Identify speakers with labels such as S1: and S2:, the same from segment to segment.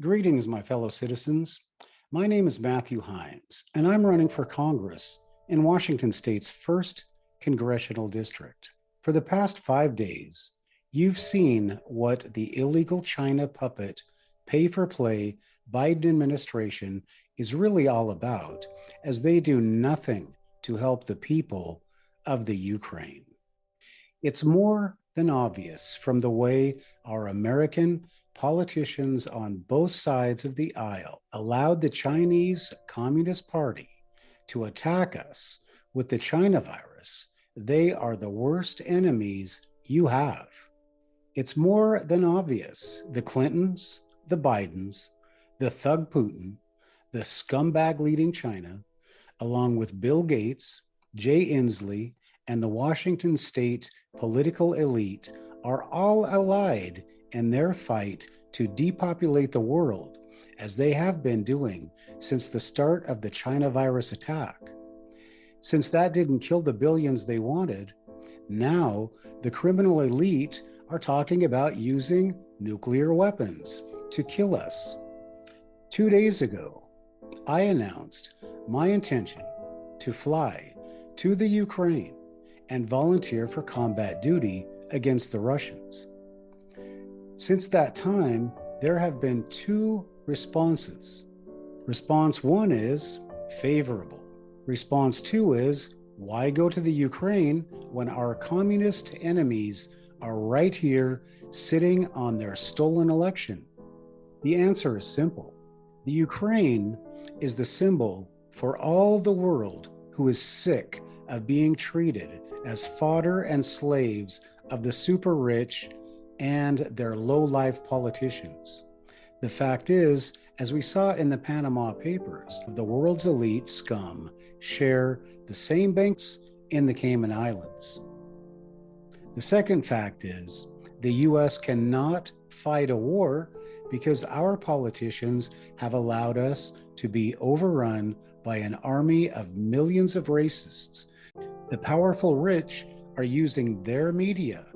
S1: Greetings, my fellow citizens. My name is Matthew Heines, and I'm running for Congress in Washington State's 1st Congressional District. For the past 5 days, you've seen what the illegal China puppet pay-for-play Biden administration is really all about, as they do nothing to help the people of the Ukraine. It's more than obvious from the way our American politicians on both sides of the aisle allowed the Chinese Communist Party to attack us with the China virus. They are the worst enemies you have. It's more than obvious. The Clintons, the Bidens, the thug Putin, the scumbag leading China, along with Bill Gates, Jay Inslee, and the Washington state political elite are all allied in their fight to depopulate the world, as they have been doing since the start of the China virus attack. Since that didn't kill the billions they wanted, now the criminal elite are talking about using nuclear weapons to kill us. 2 days ago, I announced my intention to fly to the Ukraine and volunteer for combat duty against the Russians. Since that time, there have been 2 responses. Response 1 is favorable. Response 2 is, why go to the Ukraine when our communist enemies are right here sitting on their stolen election? The answer is simple. The Ukraine is the symbol for all the world who is sick of being treated as fodder and slaves of the super rich and their low-life politicians. The fact is, as we saw in the Panama Papers, the world's elite scum share the same banks in the Cayman Islands. The second fact is, the US cannot fight a war because our politicians have allowed us to be overrun by an army of millions of racists. The powerful rich are using their media,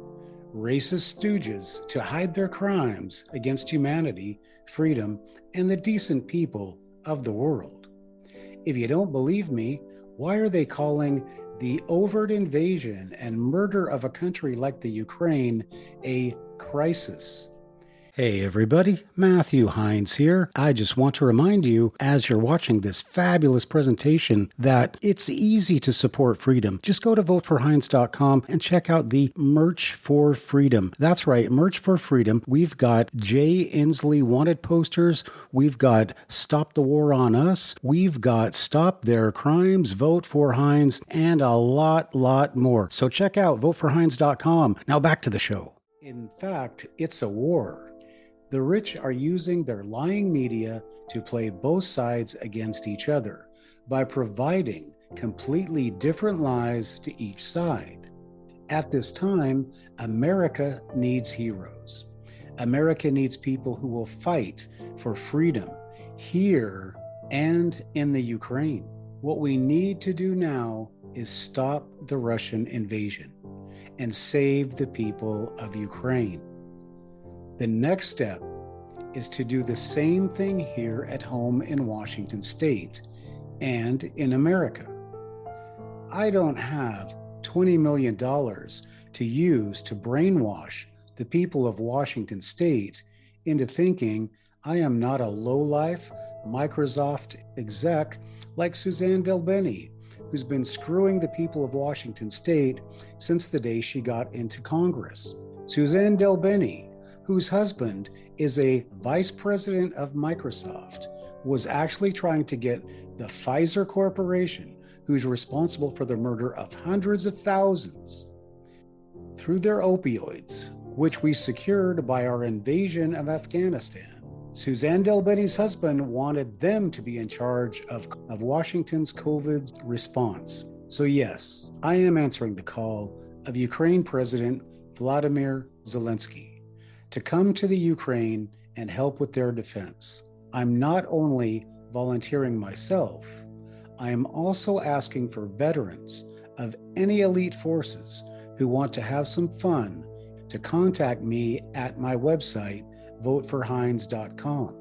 S1: racist stooges, to hide their crimes against humanity, freedom, and the decent people of the world. If you don't believe me, why are they calling the overt invasion and murder of a country like the Ukraine a crisis? Hey everybody, Matthew Heines here. I just want to remind you, as you're watching this fabulous presentation, that it's easy to support freedom. Just go to voteforheines.com and check out the Merch for Freedom. That's right, Merch for Freedom. We've got Jay Inslee wanted posters. We've got Stop the War on Us. We've got Stop Their Crimes, Vote for Heines, and a lot more. So check out voteforheines.com. Now back to the show. In fact, it's a war. The rich are using their lying media to play both sides against each other by providing completely different lies to each side. At this time, America needs heroes. America needs people who will fight for freedom here and in the Ukraine. What we need to do now is stop the Russian invasion and save the people of Ukraine. The next step is to do the same thing here at home in Washington State and in America. I don't have $20 million to use to brainwash the people of Washington State into thinking I am not a lowlife Microsoft exec like Suzanne DelBene, who's been screwing the people of Washington State since the day she got into Congress. Suzanne DelBene, whose husband is a vice president of Microsoft, was actually trying to get the Pfizer Corporation, who's responsible for the murder of hundreds of thousands, through their opioids, which we secured by our invasion of Afghanistan. Suzanne DelBene's husband wanted them to be in charge of Washington's COVID response. So yes, I am answering the call of Ukraine President Volodymyr Zelenskyy to come to the Ukraine and help with their defense. I'm not only volunteering myself, I am also asking for veterans of any elite forces who want to have some fun to contact me at my website, voteforheines.com.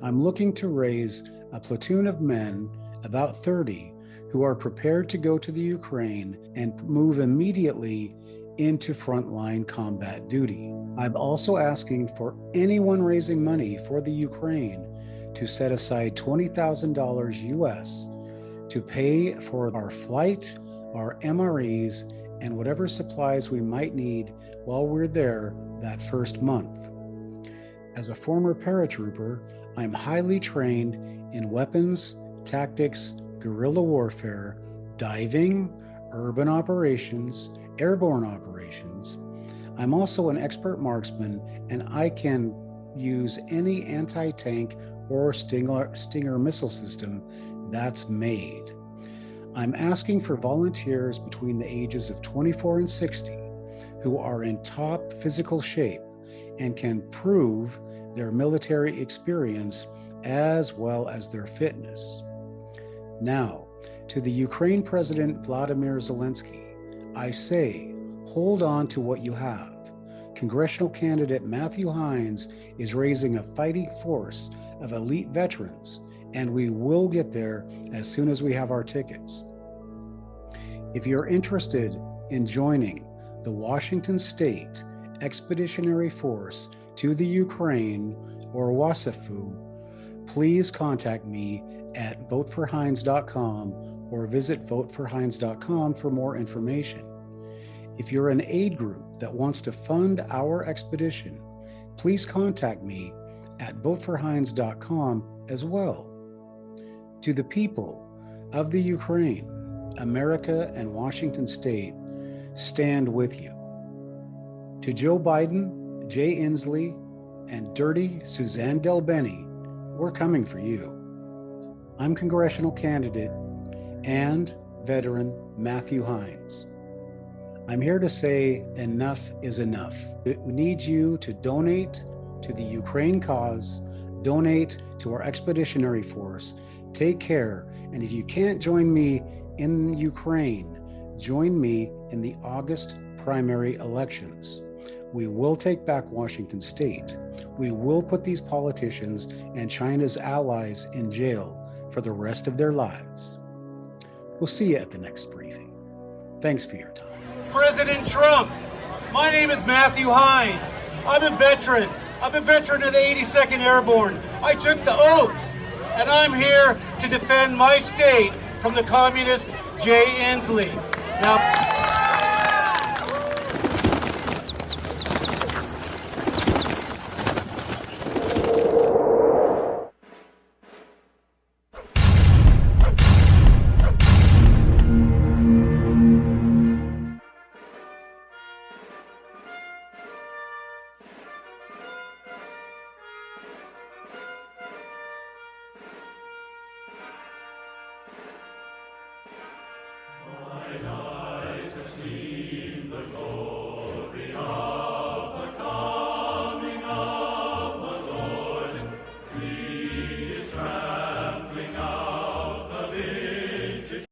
S1: I'm looking to raise a platoon of men, about 30, who are prepared to go to the Ukraine and move immediately into frontline combat duty. I'm also asking for anyone raising money for the Ukraine to set aside $20,000 US to pay for our flight, our MREs, and whatever supplies we might need while we're there that first month. As a former paratrooper, I'm highly trained in weapons, tactics, guerrilla warfare, diving, urban operations, airborne operations. I'm also an expert marksman, and I can use any anti-tank or Stinger missile system that's made. I'm asking for volunteers between the ages of 24 and 60 who are in top physical shape and can prove their military experience as well as their fitness. Now, to the Ukraine President Volodymyr Zelenskyy, I say, hold on to what you have. Congressional candidate Matthew Heines is raising a fighting force of elite veterans, and we will get there as soon as we have our tickets. If you're interested in joining the Washington State Expeditionary Force to the Ukraine, or WASAFU, please contact me at voteforheines.com or visit voteforheines.com for more information. If you're an aid group that wants to fund our expedition, please contact me at voteforheines.com as well. To the people of the Ukraine, America and Washington State stand with you. To Joe Biden, Jay Inslee, and Dirty Suzanne Delbeni, we're coming for you. I'm Congressional candidate and veteran Matthew Heines. I'm here to say enough is enough. We need you to donate to the Ukraine cause, donate to our expeditionary force, take care, and if you can't join me in Ukraine, join me in the August primary elections. We will take back Washington State. We will put these politicians and China's allies in jail for the rest of their lives. We'll see you at the next briefing. Thanks for your time.
S2: President Trump, my name is Matthew Heines. I'm a veteran. I'm a veteran of the 82nd Airborne. I took the oath, and I'm here to defend my state from the communist Jay Inslee. Now,
S3: Mine eyes have seen the glory of